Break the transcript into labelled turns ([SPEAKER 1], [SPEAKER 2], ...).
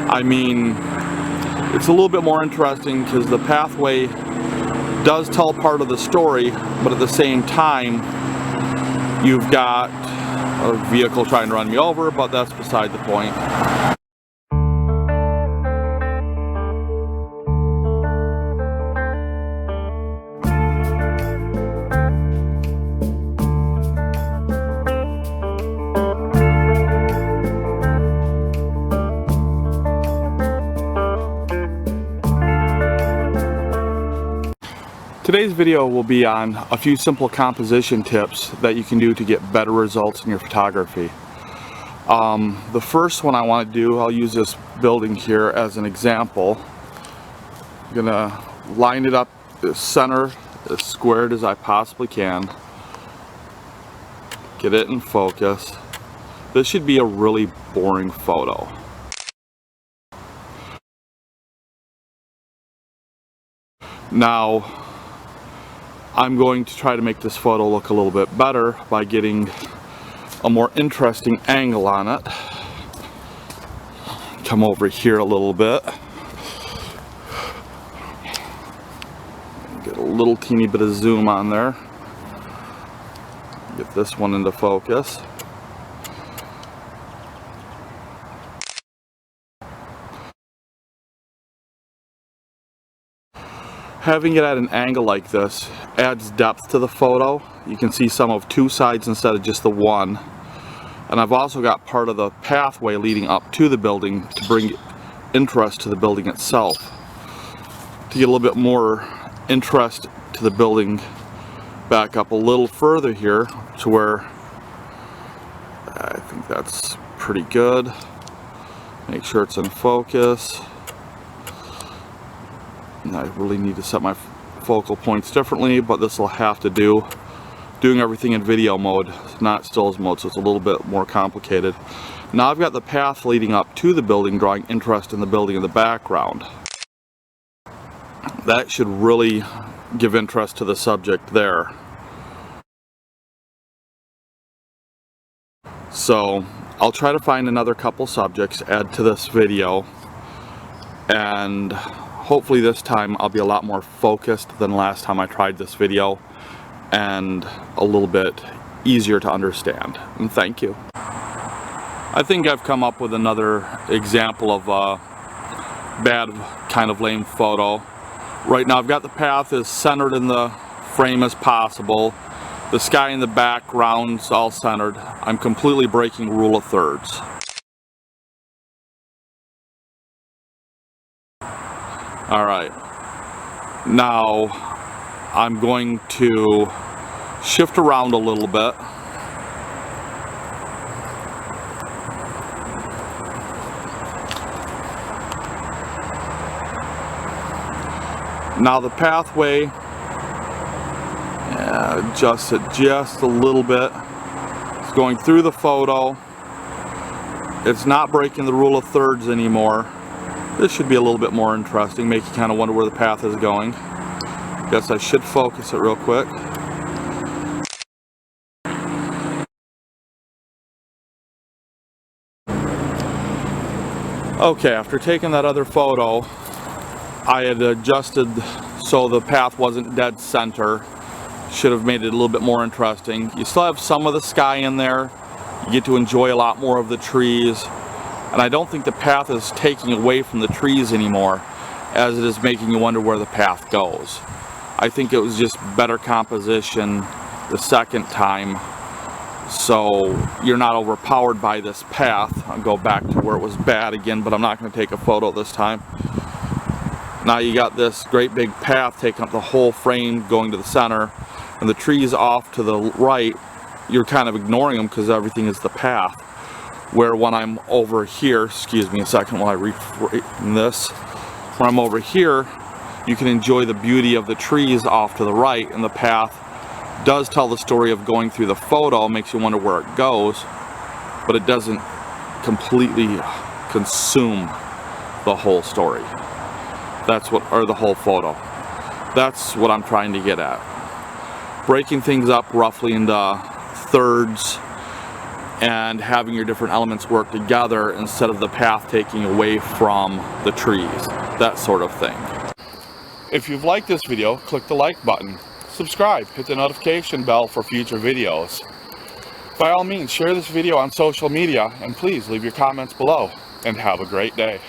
[SPEAKER 1] I mean, it's a little bit more interesting because the pathway does tell part of the story, but at the same time, you've got a vehicle trying to run me over, but that's beside the point. Today's video will be on a few simple composition tips that you can do to get better results in your photography. The first one I want to do, I'll use this building here as an example. I'm gonna line it up the center as squared as I possibly can. Get it in focus. This should be a really boring photo. Now, I'm going to try to make this photo look a little bit better by getting a more interesting angle on it. Come over here a little bit. Get a little teeny bit of zoom on there. Get this one into focus. Having it at an angle like this adds depth to the photo. You can see some of two sides instead of just the one. And I've also got part of the pathway leading up to the building to bring interest to the building itself. To get a little bit more interest to the building, back up a little further here to where I think that's pretty good. Make sure it's in focus. I really need to set my focal points differently, but this will have to do. Doing everything in video mode, not stills mode, so it's a little bit more complicated. Now I've got the path leading up to the building, drawing interest in the building in the background. That should really give interest to the subject there. So I'll try to find another couple subjects, add to this video, and hopefully this time I'll be a lot more focused than last time I tried this video, and a little bit easier to understand. And thank you. I think I've come up with another example of a bad, kind of lame photo. Right now I've got the path as centered in the frame as possible. The sky in the background's all centered. I'm completely breaking rule of thirds. Alright, now I'm going to shift around a little bit. Now the pathway, adjust it just a little bit. It's going through the photo. It's not breaking the rule of thirds anymore. This should be a little bit more interesting, make you kind of wonder where the path is going. Guess I should focus it real quick. Okay, after taking that other photo, I had adjusted so the path wasn't dead center. Should have made it a little bit more interesting. You still have some of the sky in there. You get to enjoy a lot more of the trees. And I don't think the path is taking away from the trees anymore, as it is making you wonder where the path goes. I think it was just better composition the second time, so you're not overpowered by this path. I'll go back to where it was bad again, but I'm not going to take a photo this time. Now you got this great big path taking up the whole frame going to the center, and the trees off to the right, you're kind of ignoring them because everything is the path. Where when I'm over here, excuse me a second while I reframe this, when I'm over here, you can enjoy the beauty of the trees off to the right, and the path does tell the story of going through the photo, makes you wonder where it goes, but it doesn't completely consume the whole story. That's what, or the whole photo. That's what I'm trying to get at. Breaking things up roughly into thirds and having your different elements work together instead of the path taking away from the trees, that sort of thing. If you've liked this video, click the like button, subscribe, hit the notification bell for future videos. By all means, share this video on social media, and please leave your comments below, and have a great day.